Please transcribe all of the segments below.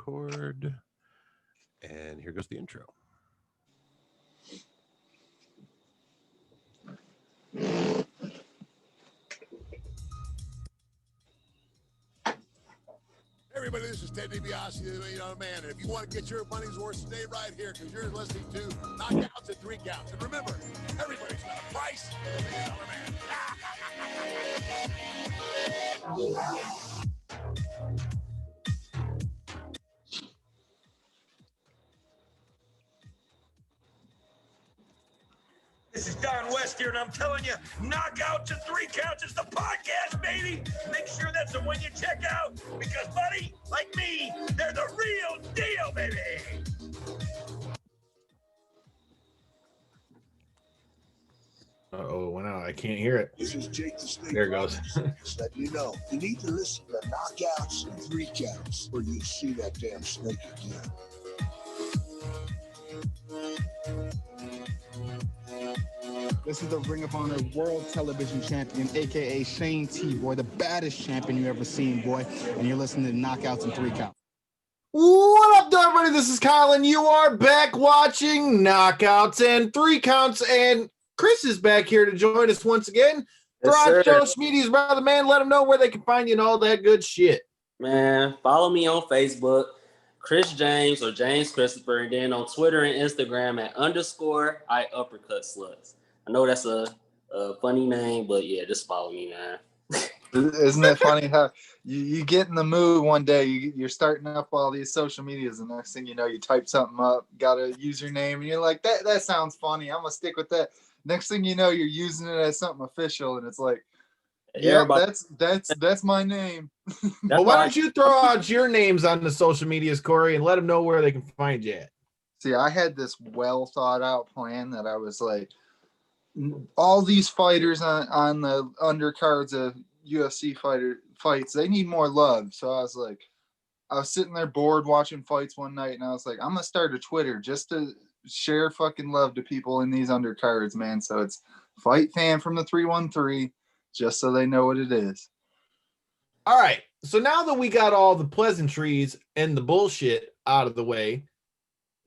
record. And here goes the intro. Everybody, this is Ted DiBiase, the $1 Million Man, and if you want to get your money's worth, stay right here, because you're listening to Knockouts at 3 Counts. And remember, everybody's got a price for the $1 Million Man. This is Don West here, and I'm telling you, Knockouts at 3 Counts is the podcast, baby. Make sure that's the one you check out, because, buddy, like me, they're the real deal, baby. Uh-oh, went out. I can't hear it. This is Jake the Snake. There it goes. Just letting you know, you need to listen to Knockouts and 3 Counts, or you see that damn snake again. This is the Ring of Honor World Television Champion, a.k.a. Shane T-Boy, the baddest champion you ever seen, boy. And you're listening to Knockouts and 3 Counts. What up, everybody? This is Kyle, and you are back watching Knockouts and 3 Counts. And Chris is back here to join us once again. Throughout social media's brother, man. Let them know where they can find you and all that good shit. Man, follow me on Facebook, Chris James or James Christopher, and then on Twitter and Instagram at _I uppercut sluts. I know that's a funny name, but yeah, just follow me, man. Isn't it funny how you get in the mood one day, you're starting up all these social medias, and the next thing you know, you type something up, got a username, and you're like, that sounds funny, I'm gonna stick with that. Next thing you know, you're using it as something official, and it's like, yeah, that's my name. Well, why don't you throw out your names on the social medias, Corey, and let them know where they can find you at? See, I had this well thought out plan that I was like, all these fighters on the undercards of UFC fights, they need more love. So I was sitting there bored watching fights one night, and I was like, I'm gonna start a Twitter just to share fucking love to people in these undercards, man. So it's Fight Fan from the 313, just so they know what it is. All right. So now that we got all the pleasantries and the bullshit out of the way,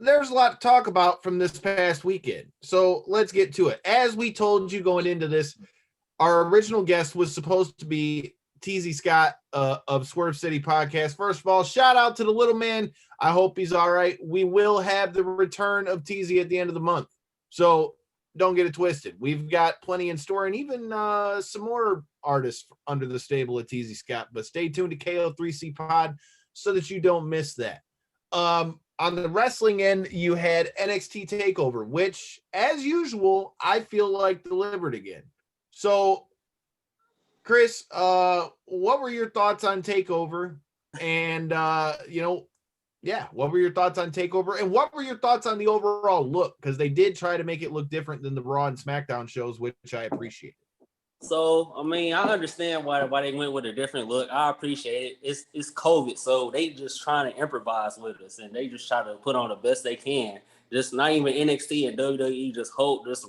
there's a lot to talk about from this past weekend. So let's get to it. As we told you going into this, our original guest was supposed to be TZ Scott of Swerve City Podcast. First of all, shout out to the little man. I hope he's all right. We will have the return of TZ at the end of the month. So don't get it twisted. We've got plenty in store, and even some more artists under the stable at TZ Scott. But stay tuned to KO3C Pod so that you don't miss that. On the wrestling end, you had NXT TakeOver, which, as usual, I feel like delivered again. So, Chris, what were your thoughts on TakeOver? And, what were your thoughts on TakeOver? And what were your thoughts on the overall look? Because they did try to make it look different than the Raw and SmackDown shows, which I appreciate. So, I mean, I understand why they went with a different look. I appreciate it. It's COVID, so they just trying to improvise with us, and they just try to put on the best they can. Just not even NXT and WWE, just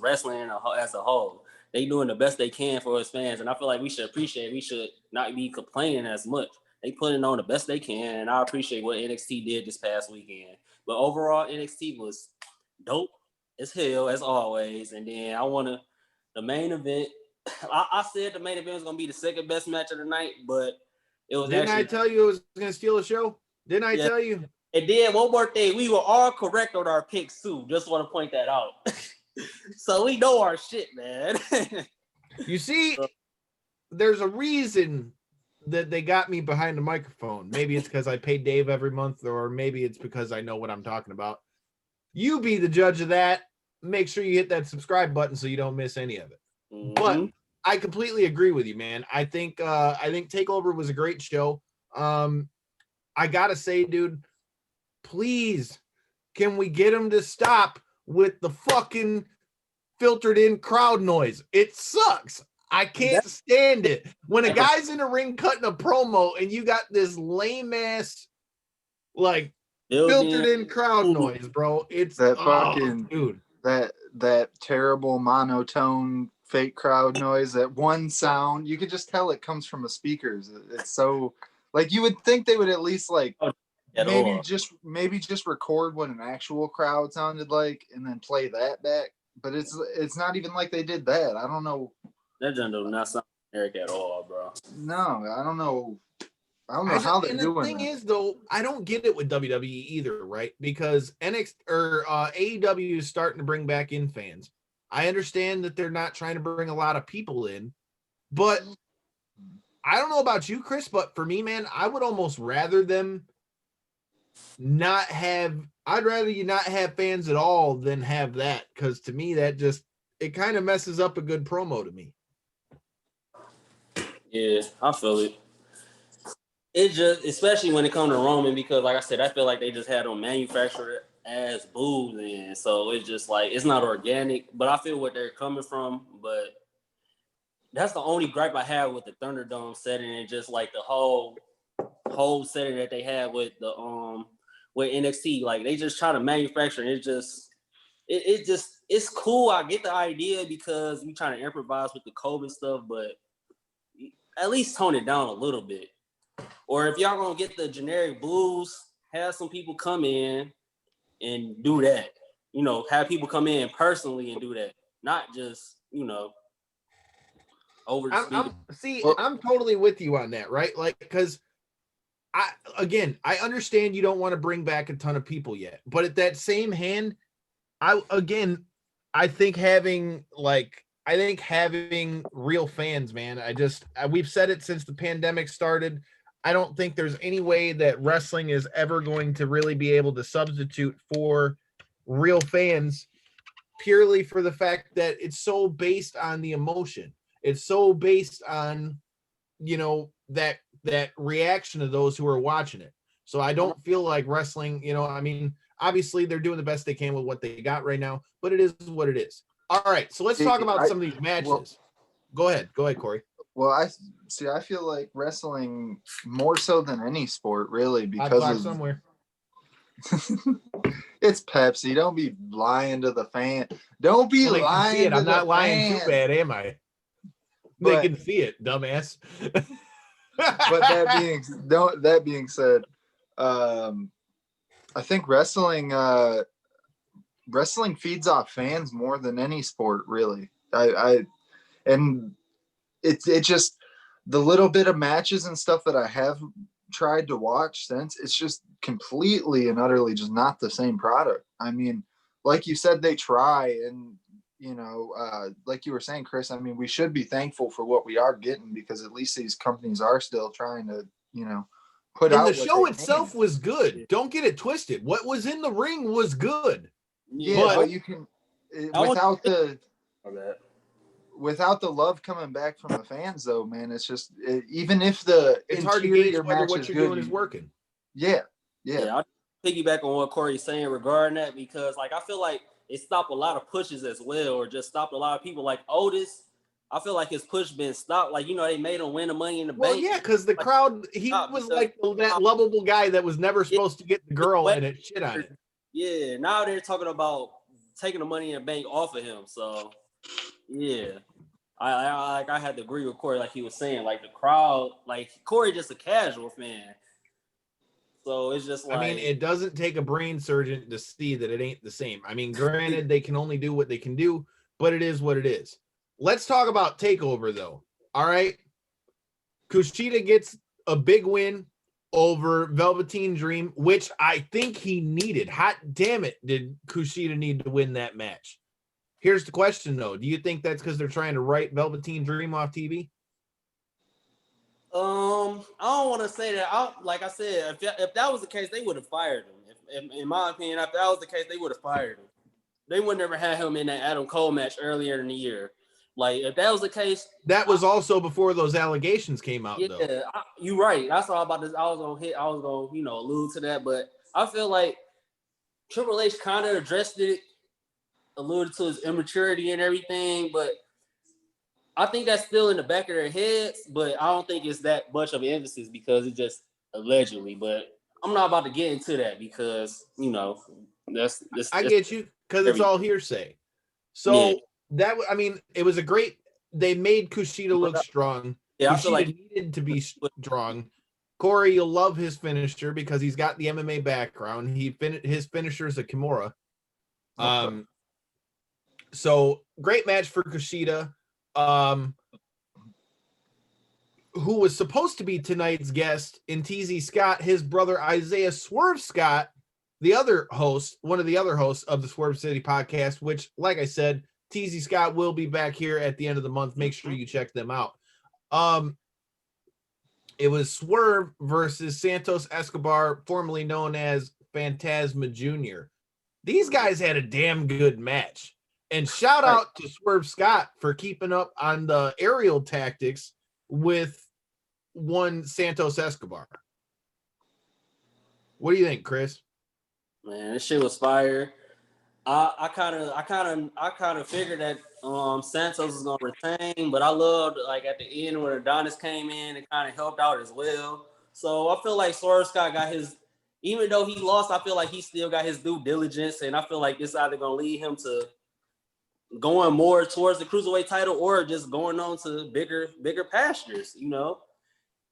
wrestling as a whole. They doing the best they can for us fans, and I feel like we should appreciate it. We should not be complaining as much. They putting on the best they can, and I appreciate what NXT did this past weekend. But overall, NXT was dope as hell, as always. And then the main event, I said the main event was going to be the second best match of the night, but it was Didn't I tell you it was going to steal a show? Didn't I tell you? And then one more thing, we were all correct on our picks too. Just want to point that out. So we know our shit, man. You see, there's a reason that they got me behind the microphone. Maybe it's because I pay Dave every month, or maybe it's because I know what I'm talking about. You be the judge of that. Make sure you hit that subscribe button so you don't miss any of it. Mm-hmm. But I completely agree with you, man. I think TakeOver was a great show. I gotta say, dude, please, can we get them to stop with the fucking filtered in crowd noise? It sucks. I can't stand it. When a guy's in the ring cutting a promo and you got this lame ass filtered in crowd noise, bro. It's that fucking dude. That terrible monotone fake crowd noise, that one sound, you could just tell it comes from the speakers. It's so, like, you would think they would at least at all. maybe just record what an actual crowd sounded like and then play that back. But it's not even like they did that. I don't know. That just do not sound generic at all, bro. No, I don't know. I don't know how they're doing. The thing is, though, I don't get it with WWE either, right? Because NXT or AEW is starting to bring back in fans. I understand that they're not trying to bring a lot of people in, but I don't know about you, Chris, but for me, man, I would almost rather them not have. I'd rather you not have fans at all than have that, because to me, that just it kind of messes up a good promo to me. Yeah, I feel it. It just, especially when it comes to Roman, because like I said, I feel like they just had them manufactured as boos, and so it's just like it's not organic. But I feel what they're coming from. But that's the only gripe I have with the Thunderdome setting, and just like the whole setting that they had with the with NXT. Like they just try to manufacture, and it's cool. I get the idea because we trying to improvise with the COVID stuff, but at least tone it down a little bit. Or if y'all gonna get the generic blues, have some people come in and do that. You know, have people come in personally and do that, not just over the speed. I'm totally with you on that, right? Like, because I understand you don't want to bring back a ton of people yet, but at that same hand, I think having real fans, man. We've said it since the pandemic started. I don't think there's any way that wrestling is ever going to really be able to substitute for real fans, purely for the fact that it's so based on the emotion. It's so based on, that reaction of those who are watching it. So I don't feel like wrestling, obviously they're doing the best they can with what they got right now, but it is what it is. All right, so let's talk about some of these matches. Go ahead, Corey. Well, I feel like wrestling more so than any sport, really, because of somewhere. It's Pepsi. Don't be lying to the fan. Don't be lying. See it. I'm not lying too bad, am I? They can see it, dumbass. But that being said, I think wrestling feeds off fans more than any sport, really. It's just the little bit of matches and stuff that I have tried to watch since, it's just completely and utterly just not the same product. I mean, like you said, they try, and like you were saying, Chris, I mean, we should be thankful for what we are getting, because at least these companies are still trying to, put out. And the show itself was good. Don't get it twisted. What was in the ring was good. Yeah, but you can without the love coming back from the fans, though, man, it's just even if it's hard to gauge whether what you're doing is working. Yeah. I'll piggyback on what Corey's saying regarding that, because like I feel like it stopped a lot of pushes as well, or just stopped a lot of people. Like Otis, I feel like his push been stopped. Like, they made him win the Money in the Bank. Well, yeah, because the crowd, he was like that lovable guy that was never supposed to get the girl and it shit on it. Yeah, now they're talking about taking the Money in the Bank off of him. So, yeah, I had to agree with Corey, like he was saying, like the crowd, like Corey just a casual fan. So it's just like, I mean, it doesn't take a brain surgeon to see that it ain't the same. I mean, granted, they can only do what they can do, but it is what it is. Let's talk about TakeOver, though. All right. Kushida gets a big win over Velveteen Dream, which I think he needed. Hot damn it, did Kushida need to win that match? Here's the question, though. Do you think that's because they're trying to write Velveteen Dream off TV? I don't want to say that. Like I said, if that was the case, they would have fired him. In my opinion, if that was the case, they would have fired him. They would never have him in that Adam Cole match earlier in the year. Like, if that was the case, that was also before those allegations came out. Though. You're right. That's all about this. I was gonna allude to that, but I feel like Triple H kind of addressed it, alluded to his immaturity and everything, but I think that's still in the back of their heads, but I don't think it's that much of an emphasis because it's just allegedly. But I'm not about to get into that because, that's I get you, because it's all hearsay. So it was a great, they made Kushida look strong. Yeah, Kushida I feel like needed to be strong. Corey, you'll love his finisher because he's got the MMA background. His finisher is a Kimura. So great match for Kushida, who was supposed to be tonight's guest in TZ Scott, his brother Isaiah Swerve Scott, one of the other hosts of the Swerve City podcast, which, like I said, TZ Scott will be back here at the end of the month. Make sure you check them out. It was Swerve versus Santos Escobar, formerly known as Phantasma Jr. These guys had a damn good match. And shout out to Swerve Scott for keeping up on the aerial tactics with one Santos Escobar. What do you think, Chris? Man, this shit was fire. I kind of figured that Santos was gonna retain, but I loved like at the end when Adonis came in and kind of helped out as well. So I feel like Swerve Scott got his, even though he lost, I feel like he still got his due diligence, and I feel like this either gonna lead him to going more towards the cruiserweight title or just going on to bigger pastures. You know,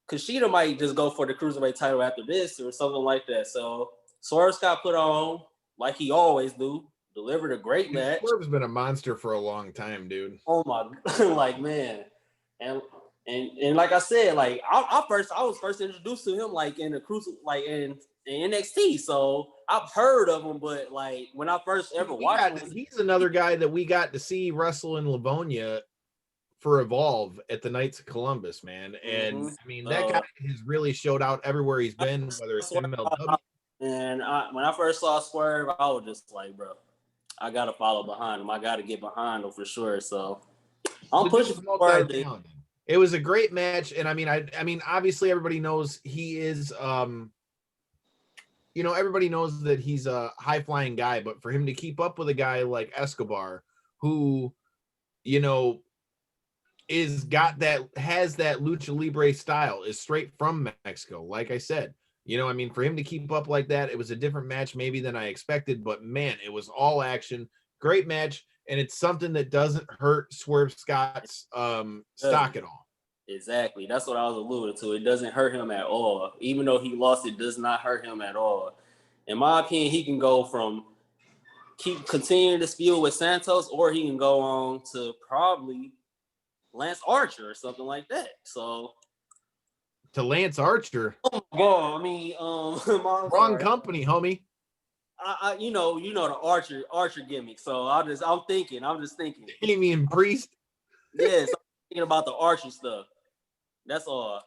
Kushida might just go for the cruiserweight title after this or something like that. So Swerve Scott put on like he always do. Delivered a great match. Swerve's been a monster for a long time, dude. Oh my, like man, and like I said, like I was first introduced to him like in the in NXT, so I've heard of him, but like when I first ever watched him, he's another guy that we got to see wrestle in Livonia for Evolve at the Knights of Columbus, man. And I mean that guy has really showed out everywhere he's been, whether it's MLW. And when I first saw Swerve, I was just like, bro, I gotta follow behind him. I gotta get behind him for sure. So I'm pushing for it was a great match, and I mean, obviously everybody knows he is, everybody knows that he's a high flying guy, but for him to keep up with a guy like Escobar, who, has that lucha libre style, is straight from Mexico, like I said. For him to keep up like that, it was a different match maybe than I expected, but man, it was all action. Great match, and it's something that doesn't hurt Swerve Scott's stock at all. Exactly. That's what I was alluding to. It doesn't hurt him at all. Even though he lost, it does not hurt him at all. In my opinion, he can go from continuing this feud with Santos, or he can go on to probably Lance Archer or something like that. So to Lance Archer. Oh my God, I mean, wrong company, homie. I you know the Archer gimmick. So I'm just thinking. Damian Priest. Yes, I'm thinking about the Archer stuff. That's all.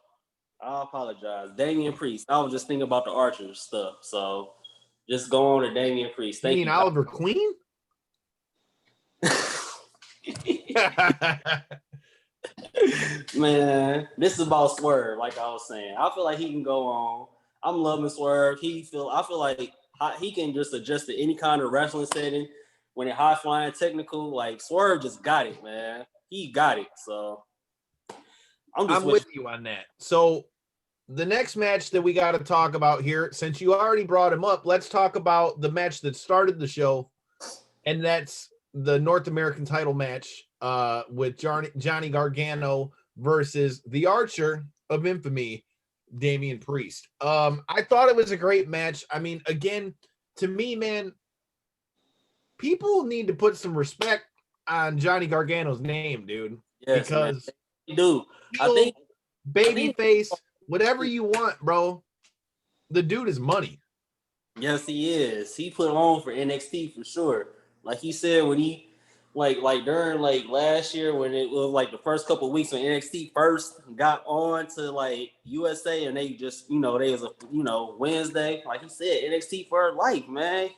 I apologize, Damian Priest. I was just thinking about the Archer stuff. So just go on to Damian Priest. Thank you. Oliver Queen. Man, this is about Swerve, like I was saying. I feel like he can go on. I'm loving Swerve. I feel like he can just adjust to any kind of wrestling setting. When it's high flying technical, like Swerve just got it, man. He got it. So I'm with you on that. So the next match that we got to talk about here, since you already brought him up, let's talk about the match that started the show, and that's the North American title match with Johnny Gargano versus the Archer of Infamy, Damian Priest. I thought it was a great match. I mean, again, to me, man, people need to put some respect on Johnny Gargano's name, dude. Yes, because you do. I think babyface, whatever you want, bro. The dude is money. Yes, he is. He put on for NXT for sure. Like he said, when he like during like last year when it was like the first couple of weeks when NXT first got on to like USA and they just they was a Wednesday, like he said, NXT for life, man.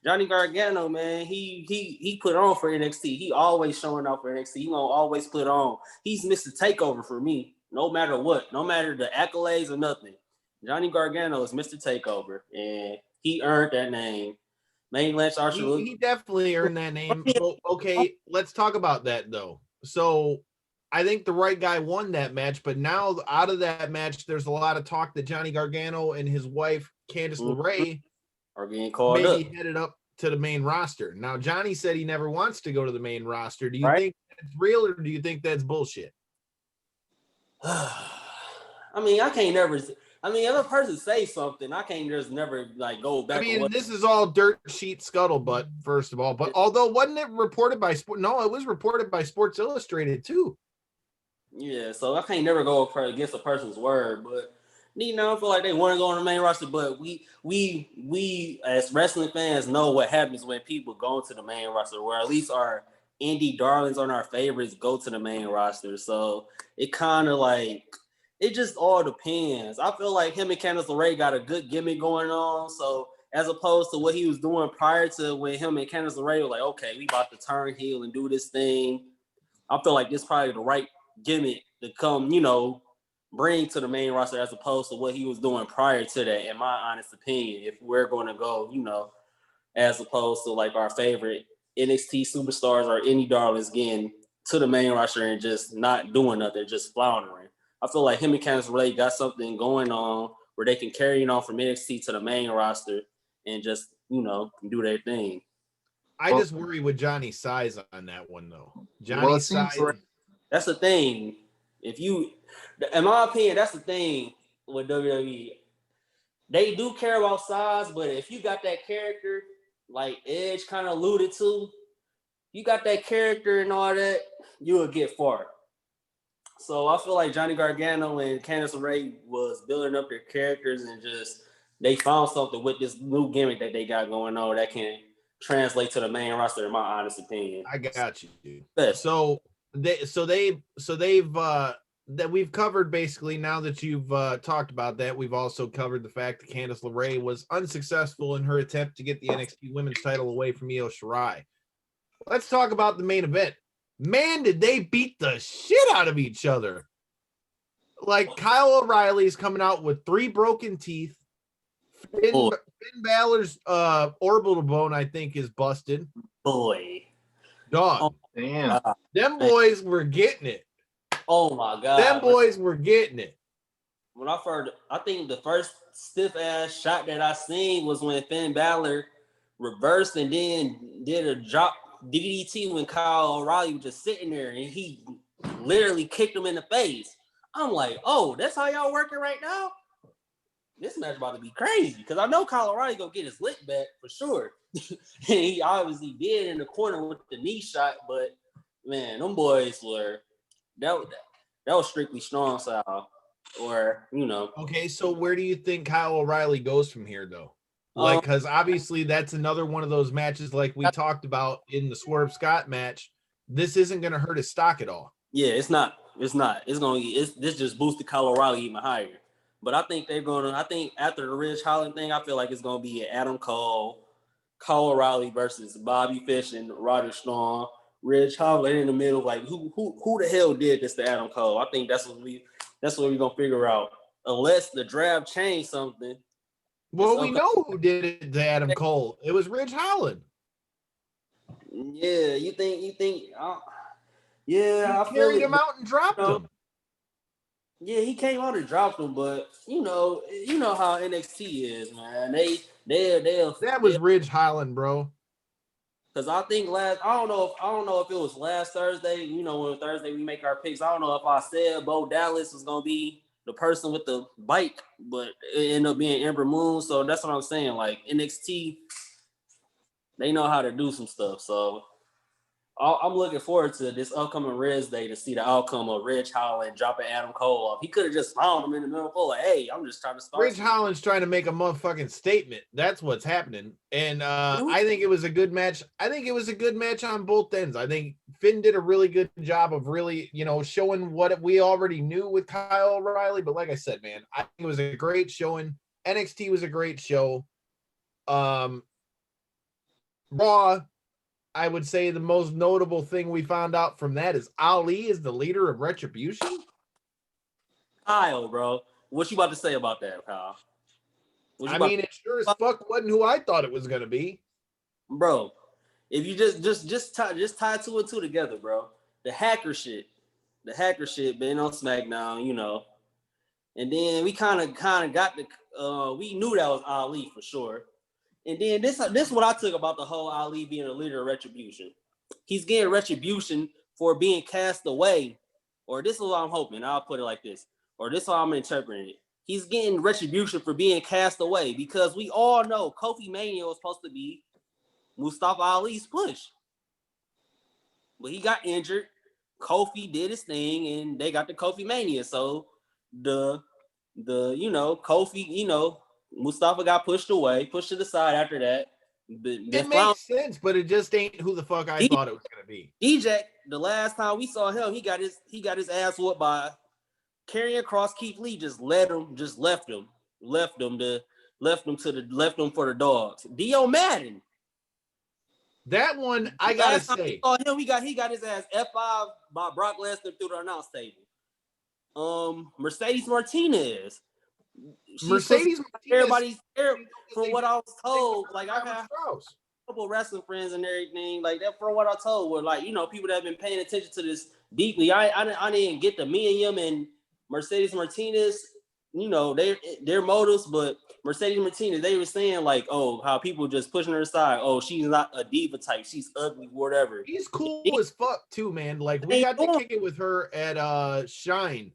Johnny Gargano, man, he put on for NXT. He always showing out for NXT. He gonna always put on. He's Mr. Takeover for me, no matter what, no matter the accolades or nothing. Johnny Gargano is Mr. Takeover, and he earned that name. Lance Archer. He definitely earned that name. Okay, let's talk about that though. So I think the right guy won that match, but now out of that match, there's a lot of talk that Johnny Gargano and his wife Candice LeRae are being called up. Headed up to the main roster. Now Johnny said he never wants to go to the main roster. Do you think that's real, or do you think that's bullshit? I mean, I can't never. I mean, if a person say something, I can't just never like go back. I mean, this is all dirt sheet scuttlebutt, first of all. But although wasn't it reported by No, it was reported by Sports Illustrated too. Yeah, so I can't never go against a person's word, but you know, I feel like they want to go on the main roster, but we as wrestling fans know what happens when people go into the main roster, or at least our indie darlings on our favorites go to the main roster. So it kind of like it just all depends. I feel like him and Candice LeRae got a good gimmick going on. So as opposed to what he was doing prior to when him and Candice LeRae were like, okay, we about to turn heel and do this thing. I feel like this is probably the right gimmick to come, you know, bring to the main roster as opposed to what he was doing prior to that, in my honest opinion. If we're going to go, you know, as opposed to like our favorite NXT superstars or any darlings getting to the main roster and just not doing nothing, just floundering. I feel like him and Candice LeRae got something going on where they can carry it on from NXT to the main roster and just, you know, do their thing. I just worry with Johnny's size on that one, though. Johnny's size. That's the thing. If you, in my opinion, that's the thing with WWE. They do care about size, but if you got that character, like Edge kind of alluded to, you got that character and all that, you will get far. So I feel like Johnny Gargano and Candice LeRae was building up their characters and just they found something with this new gimmick that they got going on that can translate to the main roster, in my honest opinion. I got you, dude. Best. So they've that we've covered basically. Now that you've talked about that, we've also covered the fact that Candice LeRae was unsuccessful in her attempt to get the NXT Women's title away from Io Shirai. Let's talk about the main event. Man, did they beat the shit out of each other. Like Kyle O'Reilly's coming out with 3 broken teeth. Finn Balor's orbital bone, I think, is busted. Boy. Dog. Oh, damn. Them boys were getting it. Oh my God. Them boys were getting it. When I think the first stiff ass shot that I seen was when Finn Balor reversed and then did a drop DDT when Kyle O'Reilly was just sitting there and he literally kicked him in the face. I'm like, oh, that's how y'all working right now? This match about to be crazy because I know Kyle O'Reilly gonna get his lick back for sure. And he obviously did in the corner with the knee shot, but man, them boys were that was strictly strong style, or you know. Okay, so where do you think Kyle O'Reilly goes from here, though? Like, because obviously that's another one of those matches, like we talked about in the Swerve Scott match. This isn't going to hurt his stock at all. Yeah, it's not. It's going to. This just boosted Kyle O'Reilly even higher. But I think they're going to. I think after the Ridge Holland thing, I feel like it's going to be Adam Cole, Kyle O'Reilly versus Bobby Fish and Roger Strong. Ridge Holland in the middle, like who the hell did this to Adam Cole? I think that's what we're gonna figure out. Unless the draft changed something. Well, we know who did it to Adam Cole. It was Ridge Holland. Yeah, you think? Yeah, I carried him out and dropped him. Yeah, he came out and dropped him, but you know how NXT is, man. That was Ridge Holland, bro. Because I think I don't know if it was last Thursday. You know, when Thursday we make our picks. I don't know if I said Bo Dallas was gonna be the person with the bike, but it ended up being Ember Moon. So that's what I'm saying. Like NXT, they know how to do some stuff. So I'm looking forward to this upcoming Reds Day to see the outcome of Ridge Holland dropping Adam Cole off. He could have just found him in the middle of like, hey, I'm just trying to start. Ridge Holland's trying to make a motherfucking statement. That's what's happening. And I think it was a good match. I think it was a good match on both ends. I think Finn did a really good job of really, showing what we already knew with Kyle O'Reilly. But like I said, man, I think it was a great showing. NXT was a great show. Raw, I would say the most notable thing we found out from that is Ali is the leader of Retribution. Kyle, bro. What you about to say about that, Kyle? It sure as fuck wasn't who I thought it was gonna be. Bro, if you just tie 2 and 2 together, bro. The hacker shit being on SmackDown, And then we kind of got we knew that was Ali for sure. And then this is what I took about the whole Ali being a leader of Retribution. He's getting retribution for being cast away, or this is what I'm hoping. I'll put it like this, or this is how I'm interpreting it. he's getting retribution for being cast away because we all know Kofi Mania was supposed to be Mustafa Ali's push. But he got injured. Kofi did his thing and they got the Kofi Mania. So the Kofi, Mustafa got pushed to the side after that. It makes sense, but it just ain't who the fuck I thought it was gonna be. DJ, the last time we saw him, he got his ass whooped by carrying across Keith Lee. Left him for the dogs. Dio Madden. That one I gotta say. Saw him, he got his ass F5 by Brock Lesnar through the announce table. Mercedes Martinez. Everybody's there from what I was told. Like I have a couple wrestling friends and everything like that. From what I told, were like people that have been paying attention to this deeply. I didn't get the me and him and Mercedes Martinez. Their motives, but Mercedes Martinez, they were saying like, oh, how people just pushing her aside. Oh, she's not a diva type. She's ugly, whatever. He's cool as fuck too, man. Like we got to kick it with her at Shine.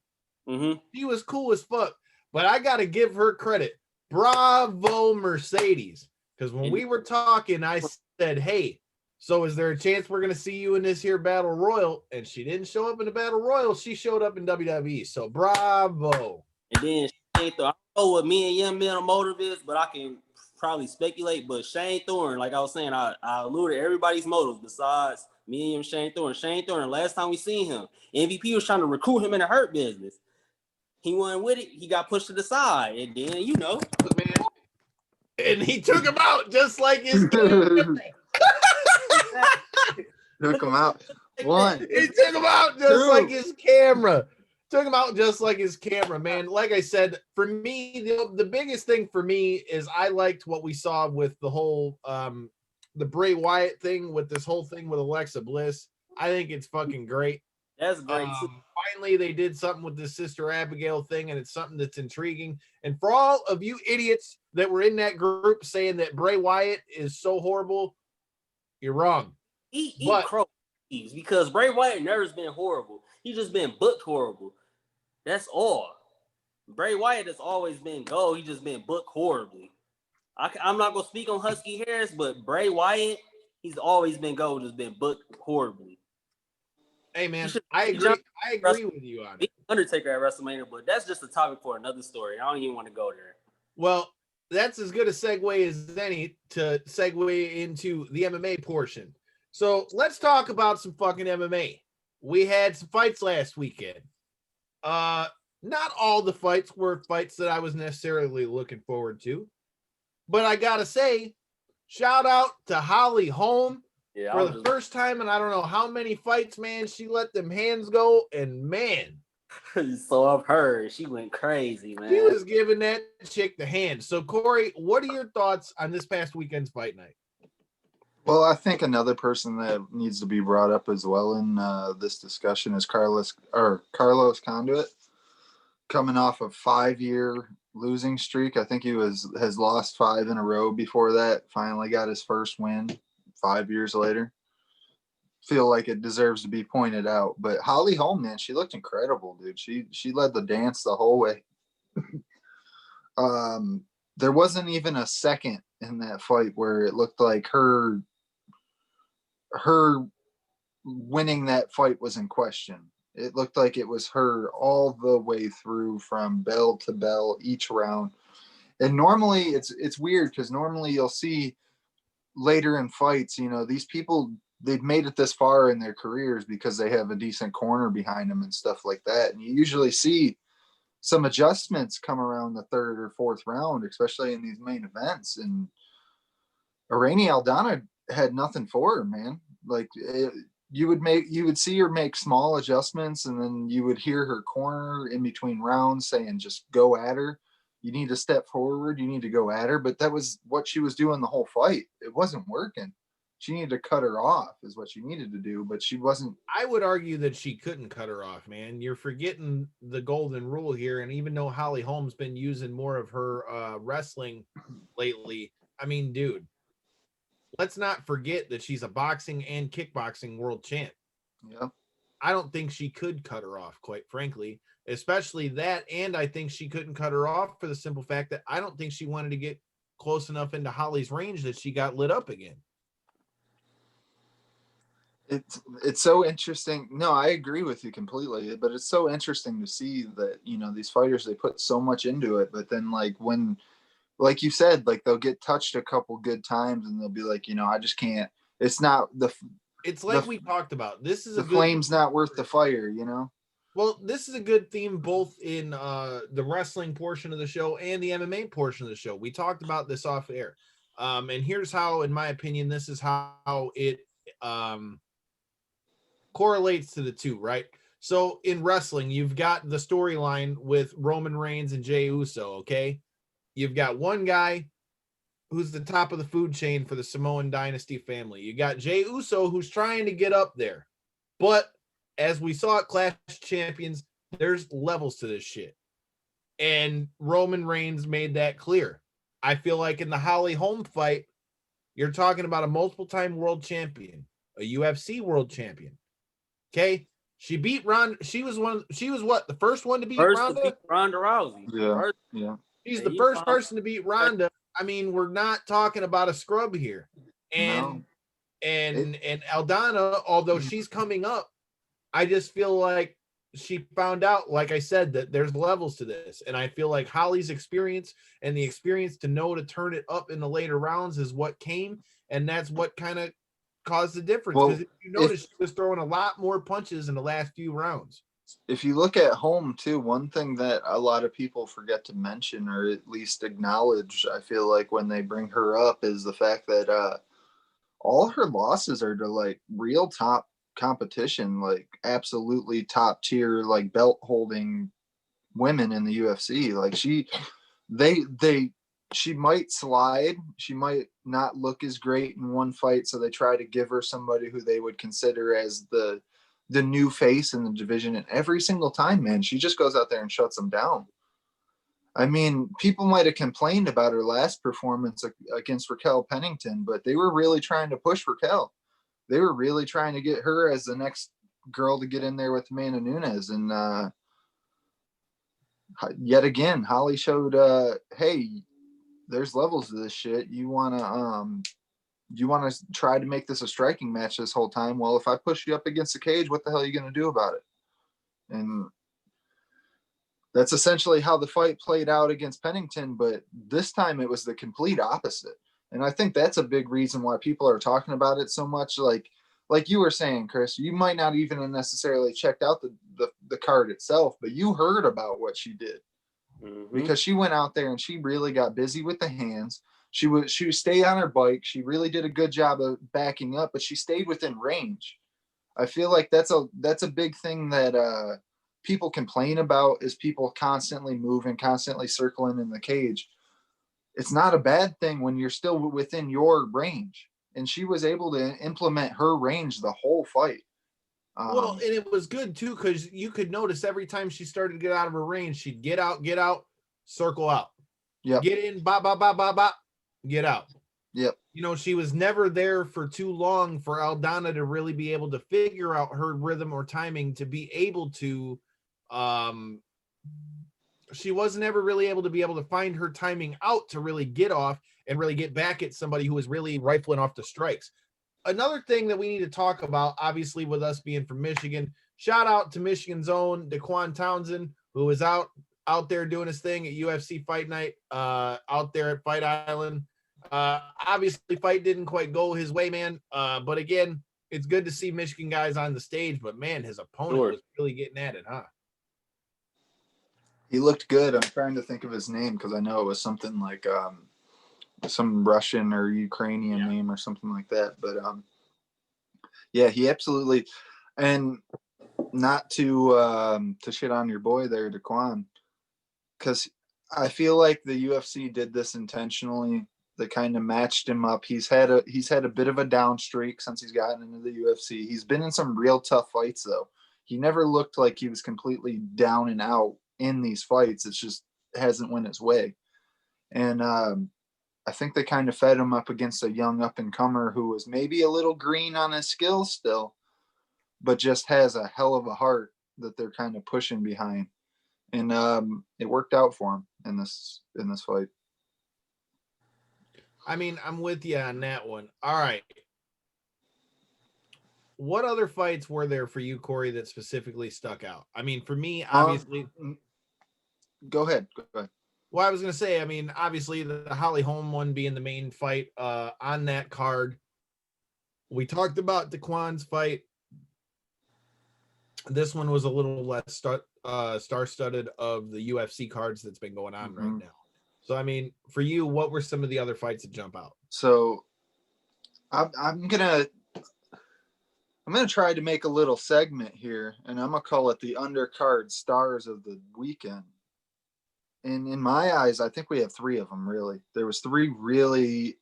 Mm-hmm. She was cool as fuck. But I got to give her credit. Bravo, Mercedes. Because when we were talking, I said, hey, so is there a chance we're going to see you in this here Battle Royal? And she didn't show up in the Battle Royal. She showed up in WWE. So bravo. And then, I don't know what me and Young Man motive is, but I can probably speculate. But Shane Thorne, like I was saying, I alluded everybody's motives besides me and him, Shane Thorne. Shane Thorne, last time we seen him, MVP was trying to recruit him in the Hurt Business. He went with it. He got pushed to the side. And then, man. And he took him out just like his camera. Took him out. One. He took him out just like his camera. Took him out just like his camera, man. Like I said, for me, the biggest thing for me is I liked what we saw with the whole the Bray Wyatt thing, with this whole thing with Alexa Bliss. I think it's fucking great. That's great. Finally, they did something with this Sister Abigail thing, and it's something that's intriguing. And for all of you idiots that were in that group saying that Bray Wyatt is so horrible, you're wrong. Eat crow because Bray Wyatt never's been horrible. He's just been booked horrible. That's all. Bray Wyatt has always been gold. He's just been booked horribly. I'm not going to speak on Husky Harris, but Bray Wyatt, he's always been gold, just been booked horribly. Hey, man, I agree with you on it. Undertaker at WrestleMania, but that's just a topic for another story. I don't even want to go there. Well, that's as good a segue as any to segue into the MMA portion. So let's talk about some fucking MMA. We had some fights last weekend. Not all the fights were fights that I was necessarily looking forward to, but I gotta say, shout out to Holly Holm. Yeah, for the first time, and I don't know how many fights, man, she let them hands go, and man. So I've heard. She went crazy, man. She was giving that chick the hand. So, Corey, what are your thoughts on this past weekend's fight night? Well, I think another person that needs to be brought up as well in this discussion is Carlos Conduit, coming off a 5-year losing streak. I think he has lost 5 in a row before that. Finally got his first win 5 years later. Feel like it deserves to be pointed out. But Holly Holm, man, she looked incredible, dude. She led the dance the whole way. There wasn't even a second in that fight where it looked like her winning that fight was in question. It looked like it was her all the way through from bell to bell each round. And normally it's weird because normally you'll see later in fights, these people, they've made it this far in their careers because they have a decent corner behind them and stuff like that. And you usually see some adjustments come around the 3rd or 4th round, especially in these main events. And Irene Aldana had nothing for her, man. Like you would see her make small adjustments, and then you would hear her corner in between rounds saying, just go at her. You need to step forward. You need to go at her. But that was what she was doing the whole fight. It wasn't working. She needed to cut her off is what she needed to do, but she wasn't. I would argue that she couldn't cut her off, man. You're forgetting the golden rule here. And even though Holly Holm's been using more of her wrestling lately, I mean, dude, let's not forget that she's a boxing and kickboxing world champ. Yeah. I don't think she could cut her off, quite frankly, especially that. And I think she couldn't cut her off for the simple fact that I don't think she wanted to get close enough into Holly's range that she got lit up again. It's so interesting. No, I agree with you completely, but it's so interesting to see that, you know, these fighters, they put so much into it, but then like when, like you said, like they'll get touched a couple good times and they'll be like, you know, I just can't, it's not it's like we talked about. This is the flame's not worth the fire, you know? Well, this is a good theme both in the wrestling portion of the show and the MMA portion of the show. We talked about this off air. And here's how, in my opinion, this is how it correlates to the two, right? So in wrestling, you've got the storyline with Roman Reigns and Jey Uso, okay? You've got one guy who's the top of the food chain for the Samoan dynasty family. You got Jey Uso, who's trying to get up there. But as we saw at Clash Champions, there's levels to this shit. And Roman Reigns made that clear. I feel like in the Holly Holm fight, you're talking about a multiple-time world champion, a UFC world champion. Okay, she beat Ronda. She was what, the first one to beat Ronda? Ronda Rousey. Yeah. She's the first person to beat Ronda. I mean, we're not talking about a scrub here. And Aldana, although she's coming up, I just feel like she found out, like I said, that there's levels to this. And I feel like Holly's experience and the experience to know to turn it up in the later rounds is what came. And that's what kind of caused the difference. Because if you notice, she was throwing a lot more punches in the last few rounds. If you look at Holm too, one thing that a lot of people forget to mention or at least acknowledge, I feel like when they bring her up, is the fact that all her losses are to like real top competition, like absolutely top tier, like belt holding women in the UFC. Like she might slide, she might not look as great in one fight, so they try to give her somebody who they would consider as the new face in the division, and every single time, man, she just goes out there and shuts them down. I mean, people might have complained about her last performance against Raquel Pennington, but they were really trying to push Raquel. They were really trying to get her as the next girl to get in there with Amanda Nunes. And yet again, Holly showed, hey, there's levels to this shit. You want to try to make this a striking match this whole time? Well, if I push you up against the cage, what the hell are you going to do about it? And that's essentially how the fight played out against Pennington, but this time it was the complete opposite. And I think that's a big reason why people are talking about it so much. Like you were saying, Chris, you might not even have necessarily checked out the card itself, but you heard about what she did. Mm-hmm. Because she went out there and she really got busy with the hands. She would stay on her bike. She really did a good job of backing up, but she stayed within range. I feel like that's a big thing that people complain about, is people constantly moving, constantly circling in the cage. It's not a bad thing when you're still within your range. And she was able to implement her range the whole fight. Well, and it was good too, because you could notice every time she started to get out of her range, she'd get out, circle out. Yep. Get in, bop, bop, bop, bop, bop, get out. Yep. You know, she was never there for too long for Aldana to really be able to figure out her rhythm or timing to be able to, she wasn't ever really able to be able to find her timing out to really get off and really get back at somebody who was really rifling off the strikes. Another thing that we need to talk about, obviously with us being from Michigan, shout out to Michigan's own Daquan Townsend, who was out there doing his thing at UFC Fight Night, out there at Fight Island. Obviously fight didn't quite go his way, man. But again, it's good to see Michigan guys on the stage, but man, his opponent was really getting at it, huh? He looked good. I'm trying to think of his name because I know it was something like some Russian or Ukrainian name or something like that. But yeah, he absolutely, and not to shit on your boy there, Daquan, because I feel like the UFC did this intentionally. They kind of matched him up. He's had a bit of a down streak since he's gotten into the UFC. He's been in some real tough fights though. He never looked like he was completely down and out in these fights. It's just hasn't went his way. And I think they kind of fed him up against a young up-and-comer who was maybe a little green on his skills still, but just has a hell of a heart that they're kind of pushing behind. and it worked out for him in this fight. I mean, I'm with you on that one. All right. What other fights were there for you, Corey, that specifically stuck out? I mean, for me, obviously. Go ahead. Well, I was going to say, I mean, obviously the Holly Holm one being the main fight on that card. We talked about Daquan's fight. This one was a little less star-studded of the UFC cards that's been going on right now. So, I mean, for you, what were some of the other fights that jump out? So, I'm gonna try to make a little segment here, and I'm gonna call it the undercard stars of the weekend. And in my eyes, I think we have 3 of them. Really, there was 3 really,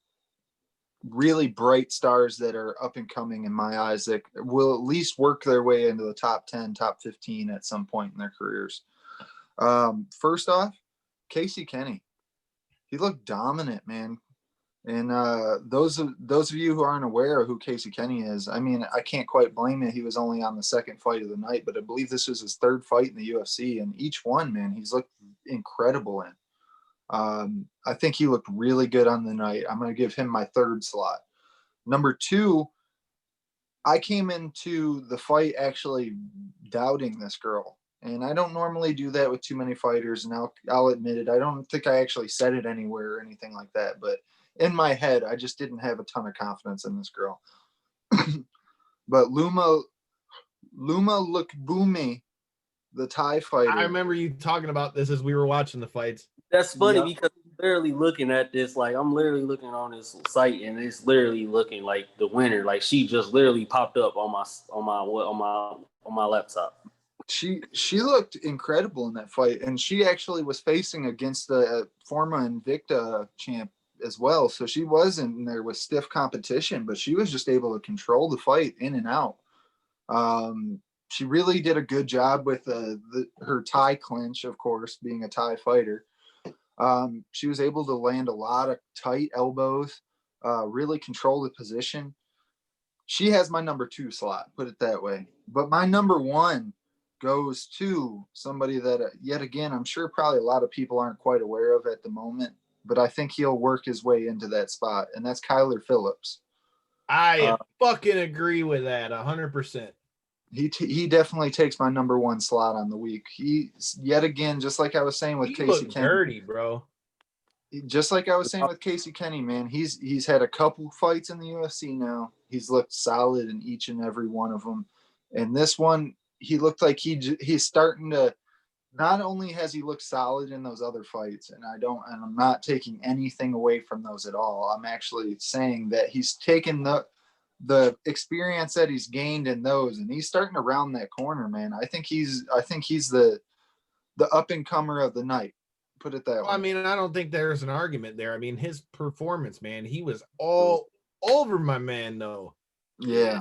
really bright stars that are up and coming in my eyes that will at least work their way into the top 10, top 15 at some point in their careers. First off, Casey Kenny. He looked dominant, man. And those of you who aren't aware of who Casey Kenny is, I mean, I can't quite blame it. He was only on the second fight of the night, but I believe this was his 3rd fight in the UFC, and each one, man, he's looked incredible in. I think he looked really good on the night. I'm going to give him my 3rd slot. Number 2, I came into the fight actually doubting this girl. And I don't normally do that with too many fighters, and I'll admit it. I don't think I actually said it anywhere or anything like that, but in my head, I just didn't have a ton of confidence in this girl. But Luma Lukbumi, the Thai fighter. I remember you talking about this as we were watching the fights. That's funny because I'm literally looking at this, like I'm literally looking on this site, and it's literally looking like the winner. Like she just literally popped up on my laptop. She looked incredible in that fight, and she actually was facing against the former Invicta champ as well. So she was in there with stiff competition, but she was just able to control the fight in and out. She really did a good job with her Thai clinch, of course, being a Thai fighter. She was able to land a lot of tight elbows, really control the position. She has my number 2 slot, put it that way. But my number 1 goes to somebody that, yet again, I'm sure probably a lot of people aren't quite aware of at the moment, but I think he'll work his way into that spot, and that's Kyler Phillips. I fucking agree with that 100%. He definitely takes my number 1 slot on the week. He, yet again, just like I was saying with Casey Kenny, dirty, bro. Just like I was saying with Casey Kenny, man, he's had a couple fights in the UFC now. He's looked solid in each and every one of them, and this one, he looked like he's starting to. Not only has he looked solid in those other fights, and I'm not taking anything away from those at all. I'm actually saying that he's taken the experience that he's gained in those, and he's starting to round that corner, man. I think he's the up and comer of the night. Put it that way. I mean, I don't think there's an argument there. I mean, his performance, man, he was all over my man, though. Yeah.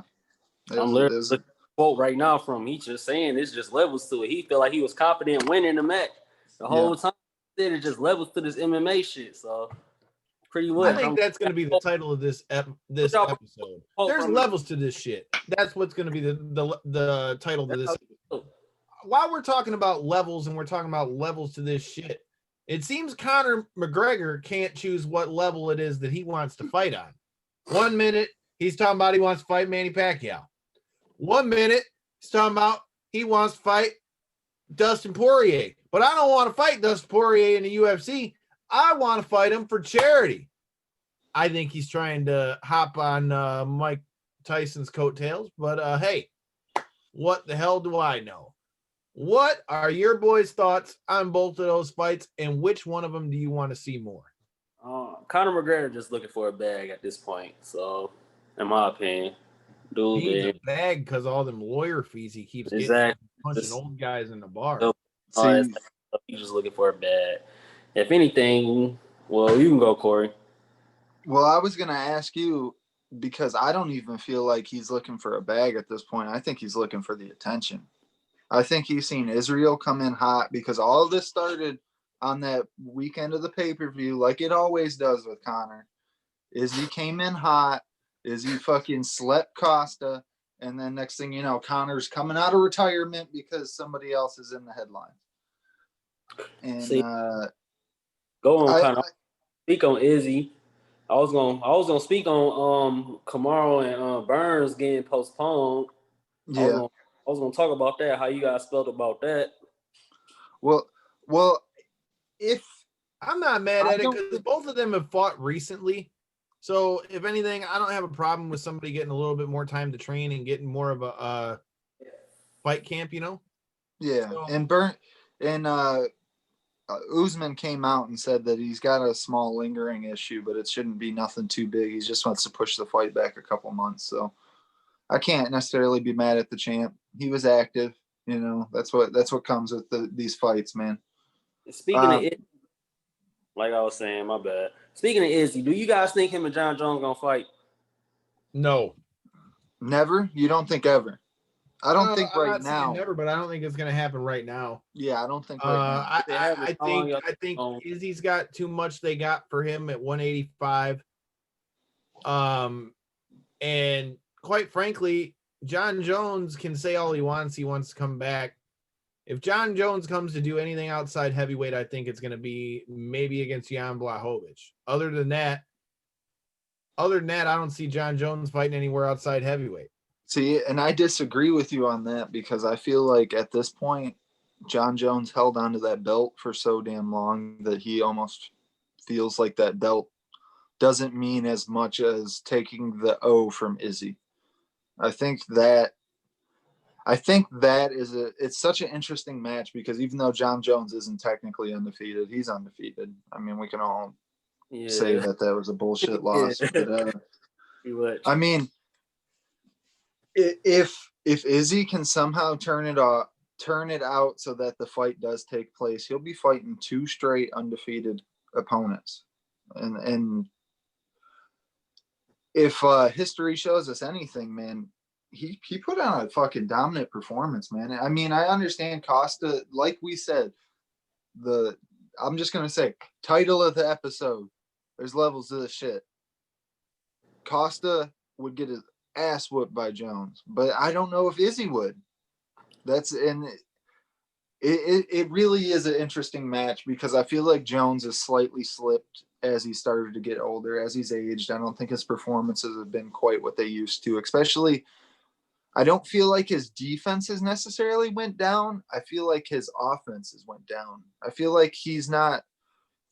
I'm literally quote right now from he just saying it's just levels to it. He felt like he was confident winning the match the whole time. It just levels to this MMA shit. So pretty much, I think that's going to be the title of this episode. There's levels to this shit. That's what's going to be the title to this. While we're talking about levels and we're talking about levels to this shit, it seems Conor McGregor can't choose what level it is that he wants to fight on. 1 minute he's talking about he wants to fight Manny Pacquiao. 1 minute he's talking about he wants to fight Dustin Poirier. But I don't want to fight Dustin Poirier in the UFC. I want to fight him for charity. I think he's trying to hop on Mike Tyson's coattails. But hey, what the hell do I know? What are your boys' thoughts on both of those fights, and which one of them do you want to see more? Conor McGregor just looking for a bag at this point. So, in my opinion, dude, he needs a bag because all them lawyer fees he keeps getting punching old guys in the bar. He's just looking for a bag. If anything, well, you can go, Corey. Well, I was going to ask you because I don't even feel like he's looking for a bag at this point. I think he's looking for the attention. I think he's seen Israel come in hot because all of this started on that weekend of the pay-per-view like it always does with Conor. Izzy came in hot. Izzy fucking slept Costa. And then next thing you know, Conor's coming out of retirement because somebody else is in the headlines. And See, go on, I, kind of speak on Izzy. I was gonna speak on Kamaro and Burns getting postponed. yeah. I was gonna talk about that. How you guys felt about that? Well, if I'm not mad I at it don't because think- both of them have fought recently. So if anything, I don't have a problem with somebody getting a little bit more time to train and getting more of a fight camp, you know? yeah, So, and Usman came out and said that he's got a small lingering issue, but it shouldn't be nothing too big. He just wants to push the fight back a couple months. So I can't necessarily be mad at the champ. He was active, you know. That's what comes with these fights, man. Speaking of it, like I was saying, my bad. Speaking of Izzy, do you guys think him and John Jones gonna fight? no. Never? You don't think ever? I don't think I'm right not saying now. never, but I don't think it's going to happen right now. Yeah, I don't think right now. I think Izzy's got too much they got for him at 185. And quite frankly, John Jones can say all he wants to come back. If John Jones comes to do anything outside heavyweight, I think it's going to be maybe against Jan Blachowicz. Other than that, I don't see John Jones fighting anywhere outside heavyweight. See, and I disagree with you on that because I feel like at this point, John Jones held onto that belt for so damn long that he almost feels like that belt doesn't mean as much as taking the O from Izzy. I think that it's such an interesting match because even though John Jones isn't technically undefeated, he's undefeated. I mean, we can all say that was a bullshit loss. But, I mean, if Izzy can somehow turn it out so that the fight does take place, he'll be fighting 2 straight undefeated opponents. And if history shows us anything, man, he put on a fucking dominant performance, man. I mean, I understand Costa, like we said, I'm just gonna say, title of the episode, there's levels of this shit. Costa would get his ass whooped by Jones, but I don't know if Izzy would. It really is an interesting match because I feel like Jones has slightly slipped as he started to get older, as he's aged. I don't think his performances have been quite what they used to, especially I don't feel like his defenses necessarily went down. I feel like his offenses went down. I feel like he's not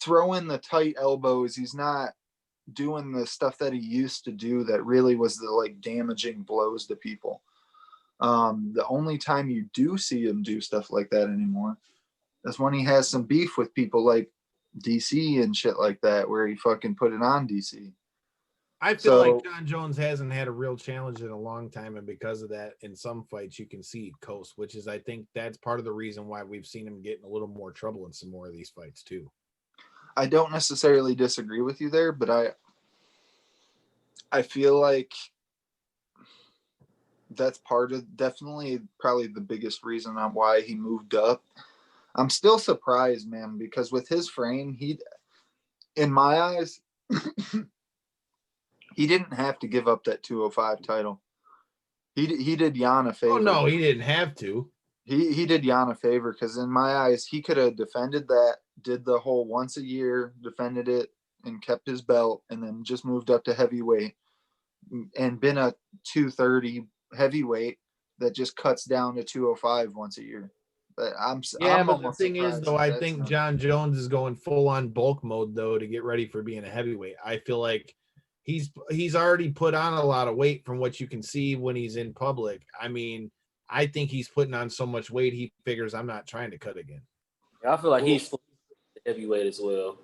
throwing the tight elbows. He's not doing the stuff that he used to do that really was the like damaging blows to people. The only time you do see him do stuff like that anymore is when he has some beef with people like DC and shit like that, where he fucking put it on DC. I feel like John Jones hasn't had a real challenge in a long time, and because of that, in some fights you can see coast, which is I think that's part of the reason why we've seen him get in a little more trouble in some more of these fights too. I don't necessarily disagree with you there, but I feel like that's definitely probably the biggest reason on why he moved up. I'm still surprised, man, because with his frame, in my eyes, he didn't have to give up that 205 title. He did Jan a favor. Oh no, he didn't have to. He did Jan a favor because in my eyes, he could have defended that, did the whole once a year, defended it, and kept his belt, and then just moved up to heavyweight and been a 230 heavyweight that just cuts down to 205 once a year. But but the thing is, though, I think John Jones is going full on bulk mode though to get ready for being a heavyweight. I feel like he's already put on a lot of weight from what you can see when he's in public. I mean, I think he's putting on so much weight he figures I'm not trying to cut again. I feel like he's heavyweight as well,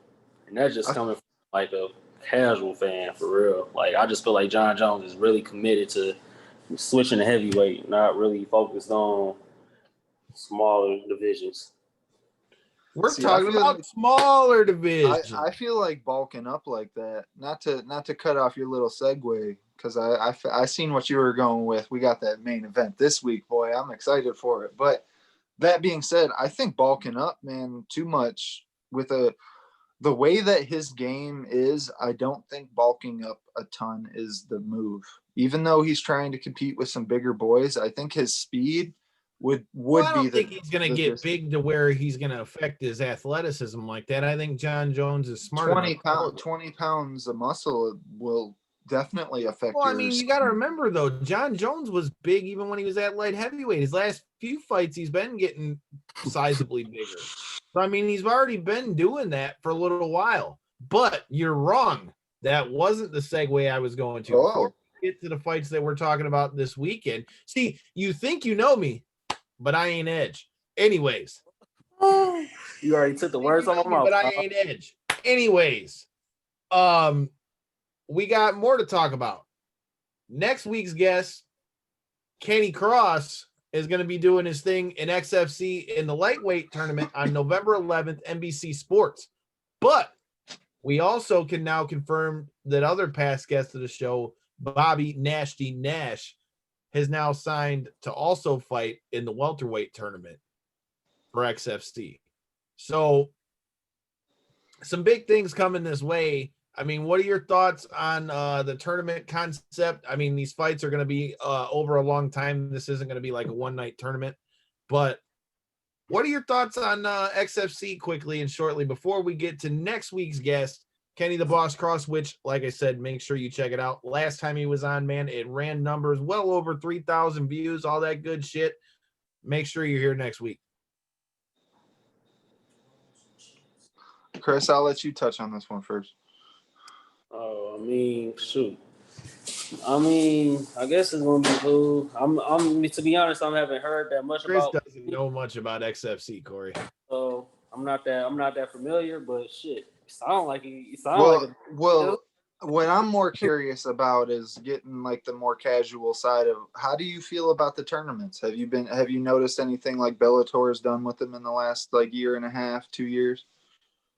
and that's just coming from like a casual fan for real. Like I just feel like John Jones is really committed to switching to heavyweight, not really focused on smaller divisions. We're talking about smaller divisions. I feel like bulking up like that. Not to cut off your little segue because I seen what you were going with. We got that main event this week, boy. I'm excited for it. But that being said, I think bulking up, man, too much with the way that his game is. I don't think bulking up a ton is the move. Even though he's trying to compete with some bigger boys, I think his speed would I don't be think he's going to get big to where he's going to affect his athleticism like that. I think John Jones is smart 20 pounds of muscle will definitely affect Well, I mean, you got to remember, though, John Jones was big even when he was at light heavyweight. His last few fights, he's been getting sizably bigger. So, I mean, he's already been doing that for a little while. But you're wrong. That wasn't the segue I was going to. Before we get to the fights that we're talking about this weekend. See, you think you know me, but I ain't Edge. Anyways. You already took the words on my mouth. But I ain't Edge. Anyways. We got more to talk about. Next week's guest, Kenny Cross, is going to be doing his thing in XFC in the lightweight tournament on November 11th, NBC Sports. But we also can now confirm that other past guest of the show, Bobby Nasty Nash, has now signed to also fight in the welterweight tournament for XFC. So some big things coming this way. I mean, what are your thoughts on the tournament concept? I mean, these fights are going to be over a long time. This isn't going to be like a one-night tournament. But what are your thoughts on XFC quickly and shortly before we get to next week's guest, Kenny the Boss Cross, which, like I said, make sure you check it out. Last time he was on, man, it ran numbers well over 3,000 views, all that good shit. Make sure you're here next week. Chris, I'll let you touch on this one first. Oh, I mean, shoot. I mean, I guess it's gonna be cool. I'm to be honest, I haven't heard that much Chris about. Doesn't know much about XFC, Corey. So I'm not that familiar, but shit, what I'm more curious about is getting like the more casual side of how do you feel about the tournaments? Have you noticed anything like Bellator has done with them in the last like year and a half, 2 years?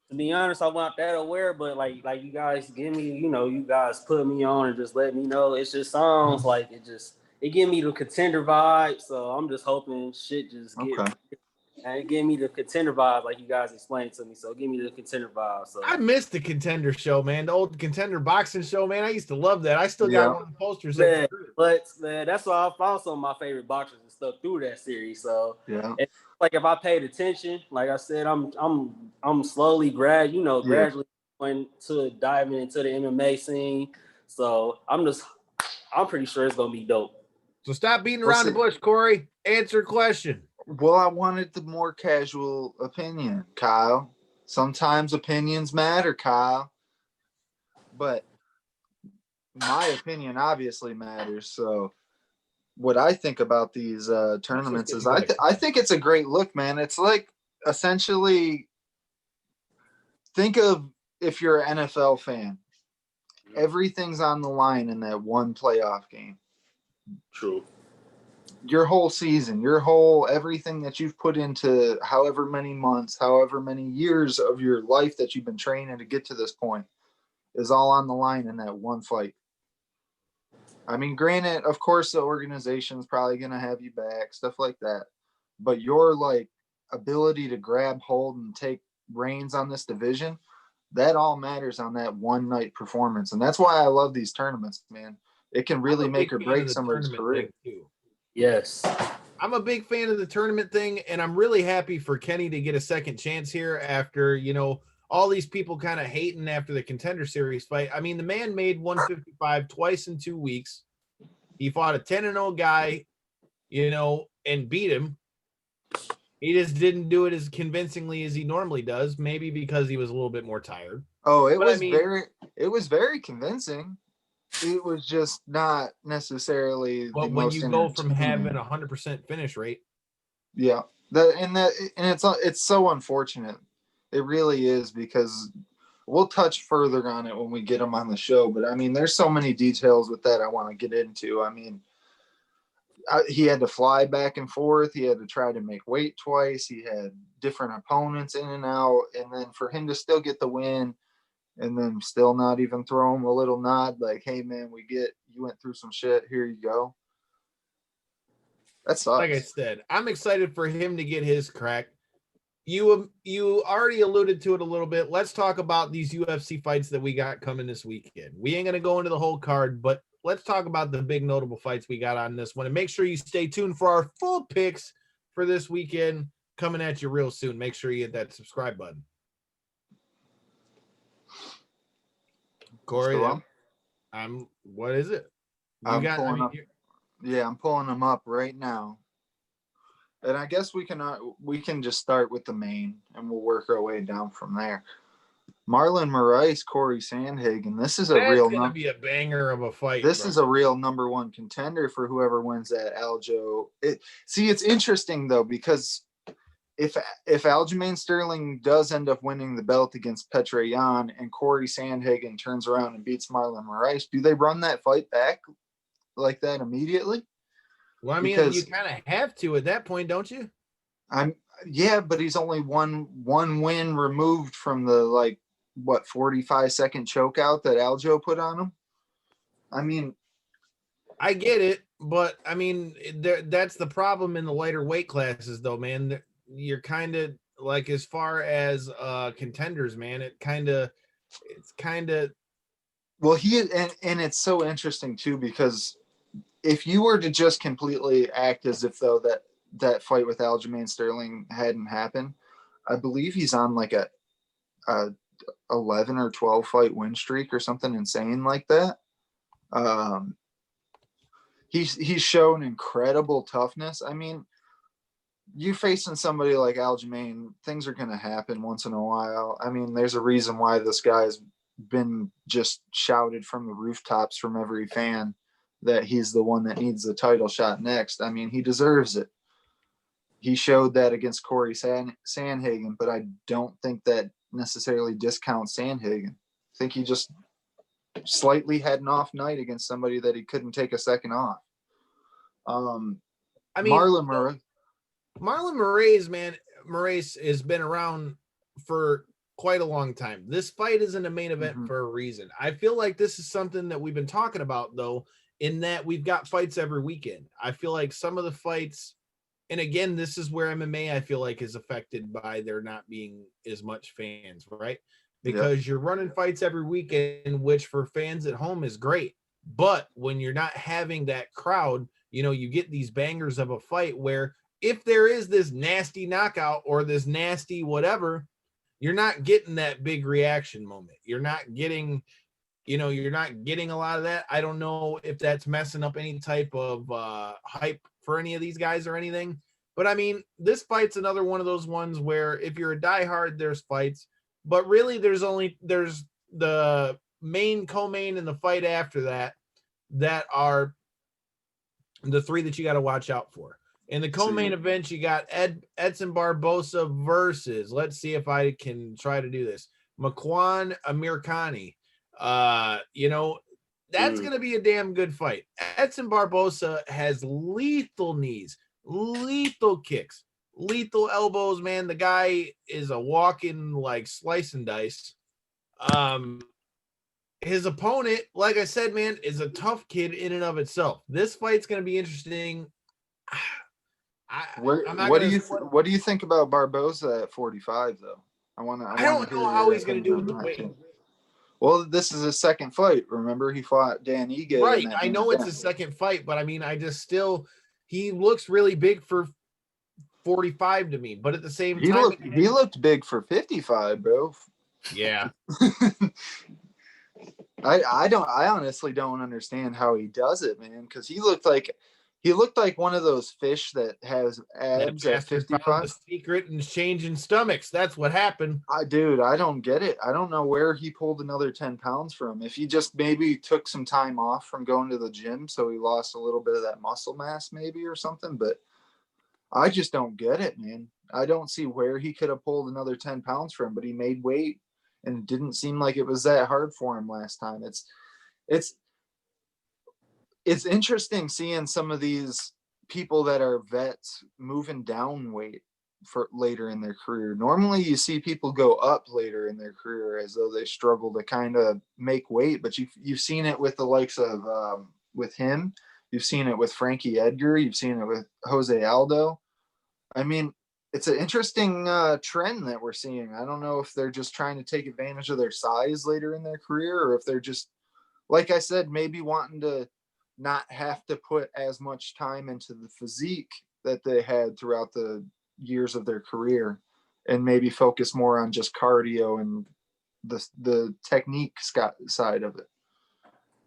To be honest, I'm not that aware, but like you guys give me, you guys put me on and just let me know. It just sounds like it give me the contender vibe. So I'm just hoping shit just get and it gave me the contender vibe, like you guys explained to me. So give me the contender vibe. So I missed the contender show, man. The old contender boxing show, man. I used to love that. I still got one of the posters. Man, but man, that's why I found some of my favorite boxers and stuff through that series. So like if I paid attention, like I said, I'm slowly gradually going to diving into the MMA scene. So I'm pretty sure it's gonna be dope. So stop beating around the bush, Corey. Answer a question. Well, I wanted the more casual opinion, Kyle. Sometimes opinions matter, Kyle. But my opinion obviously matters. So what I think about these tournaments is I think it's a great look, man. It's like essentially think of if you're an NFL fan, everything's on the line in that one playoff game. True. Your whole season, everything that you've put into however many months, however many years of your life that you've been training to get to this point is all on the line in that one fight. I mean, granted, of course, the organization's probably going to have you back, stuff like that. But your like ability to grab hold and take reins on this division, that all matters on that one night performance. And that's why I love these tournaments, man. It can really make or break somebody's career. Yes. I'm a big fan of the tournament thing, and I'm really happy for Kenny to get a second chance here after, all these people kind of hating after the Contender Series fight. I mean, the man made 155 twice in 2 weeks. He fought a 10-0 guy, and beat him. He just didn't do it as convincingly as he normally does, maybe because he was a little bit more tired. Oh, it was very convincing. It was just not necessarily. But when you go from having 100% finish rate, it's so unfortunate. It really is, because we'll touch further on it when we get him on the show. But I mean, there's so many details with that I want to get into. I mean, he had to fly back and forth. He had to try to make weight twice. He had different opponents in and out, and then for him to still get the win. And then still not even throw him a little nod like, hey, man, you went through some shit. Here you go. That sucks. Like I said, I'm excited for him to get his crack. You already alluded to it a little bit. Let's talk about these UFC fights that we got coming this weekend. We ain't going to go into the whole card, but let's talk about the big notable fights we got on this one. And make sure you stay tuned for our full picks for this weekend coming at you real soon. Make sure you hit that subscribe button. Corey, what is it? I'm pulling them up right now. And I guess we can just start with the main and we'll work our way down from there. Marlon Moraes, Corey Sandhagen. This is gonna be a banger of a fight. This is a real number one contender for whoever wins that Aljo. It's interesting though, because if Aljamain Sterling does end up winning the belt against Petr Yan and Corey Sandhagen turns around and beats Marlon Moraes, do they run that fight back like that immediately? Well, I mean, you kind of have to at that point, don't you? But he's only one win removed from the 45-second chokeout that Aljo put on him. I mean, I get it, but I mean, that's the problem in the lighter weight classes, though, man. You're kind of like, as far as contenders, man, it's kind of. Well, and it's so interesting too, because if you were to just completely act as if though that fight with Aljamain Sterling hadn't happened, I believe he's on like a 11 or 12 fight win streak or something insane like that. He's shown incredible toughness. I mean, you facing somebody like Aljamain, things are going to happen once in a while. I mean, there's a reason why this guy's been just shouted from the rooftops from every fan that he's the one that needs the title shot next. I mean, he deserves it. He showed that against Corey Sandhagen, but I don't think that necessarily discounts Sandhagen. I think he just slightly had an off night against somebody that he couldn't take a second off. I mean, Marlon Moraes, man, Moraes has been around for quite a long time. This fight isn't a main event for a reason. I feel like this is something that we've been talking about, though, in that we've got fights every weekend. I feel like some of the fights, and again, this is where MMA, I feel like, is affected by there not being as much fans, right? Because you're running fights every weekend, which for fans at home is great. But when you're not having that crowd, you get these bangers of a fight where if there is this nasty knockout or this nasty whatever, you're not getting that big reaction moment. You're not getting a lot of that. I don't know if that's messing up any type of hype for any of these guys or anything. But I mean, this fight's another one of those ones where if you're a diehard, there's fights, but really there's the main, co-main, and the fight after that are the three that you got to watch out for. In the co-main event, you got Edson Barbosa versus, let's see if I can try to do this, Makwan Amirkhani. That's going to be a damn good fight. Edson Barbosa has lethal knees, lethal kicks, lethal elbows, man. The guy is a walking slice and dice. His opponent, like I said, man, is a tough kid in and of itself. This fight's going to be interesting. What do you think about Barbosa at 45 though? I don't know how he's going to do with the weight. Well, this is his second fight. Remember, he fought Dan Ige. Right. I know it's his second fight, but I mean, he looks really big for 45 to me. But at the same time, he looked big for 55, bro. Yeah. I honestly don't understand how he does it, man. Because he looked like one of those fish that has abs at 55. The secret and changing stomachs. That's what happened. I don't get it. I don't know where he pulled another 10 pounds from. If he just maybe took some time off from going to the gym, so he lost a little bit of that muscle mass, maybe, or something. But I just don't get it, man. I don't see where he could have pulled another 10 pounds from. But he made weight, and it didn't seem like it was that hard for him last time. It's interesting seeing some of these people that are vets moving down weight for later in their career. Normally you see people go up later in their career as though they struggle to kind of make weight, but you've seen it with the likes of with him. You've seen it with Frankie Edgar. You've seen it with Jose Aldo. I mean, it's an interesting trend that we're seeing. I don't know if they're just trying to take advantage of their size later in their career, or if they're just, like I said, maybe wanting to not have to put as much time into the physique that they had throughout the years of their career, and maybe focus more on just cardio and the technique side of it.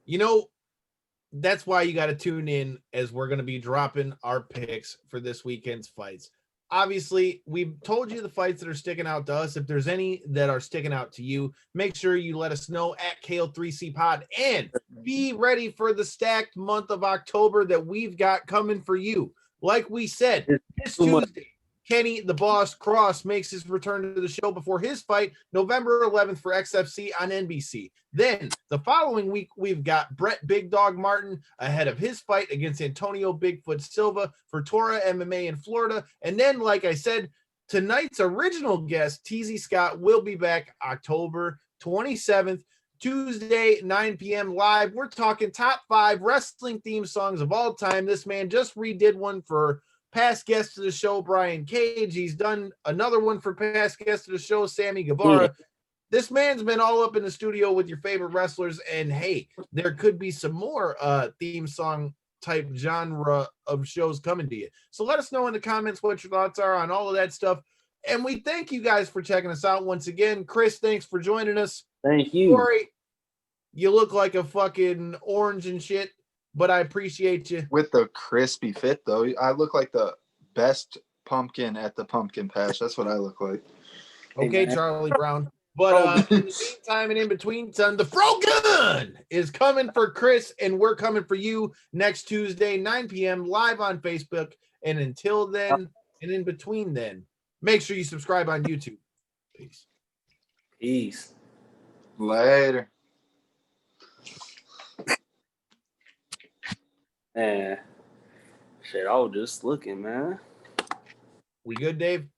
You know, that's why you got to tune in, as we're going to be dropping our picks for this weekend's fights. Obviously, we've told you the fights that are sticking out to us. If there's any that are sticking out to you, make sure you let us know at KO3C Pod, and be ready for the stacked month of October that we've got coming for you. Like we said, this Tuesday, Kenny the Boss Cross makes his return to the show before his fight November 11th for XFC on NBC. Then the following week, we've got Brett Big Dog Martin ahead of his fight against Antonio Bigfoot Silva for Tora MMA in Florida. And then, like I said, tonight's original guest, TZ Scott, will be back October 27th, Tuesday, 9 p.m. live. We're talking top 5 wrestling theme songs of all time. This man just redid one for past guest of the show, Brian Cage. He's done another one for past guest of the show, Sammy Guevara. Yeah. This man's been all up in the studio with your favorite wrestlers, and hey, there could be some more theme song type genre of shows coming to you. So let us know in the comments what your thoughts are on all of that stuff. And we thank you guys for checking us out once again. Chris, thanks for joining us. Thank you. Corey, you look like a fucking orange and shit, but I appreciate you. With the crispy fit, though, I look like the best pumpkin at the pumpkin patch. That's what I look like. Okay, Charlie Brown. But in the meantime and in between time, the Frogun is coming for Chris, and we're coming for you next Tuesday, 9 p.m. live on Facebook. And until then, and in between then, make sure you subscribe on YouTube. Peace. Peace. Later. Man, shit, I was just looking, man. We good, Dave?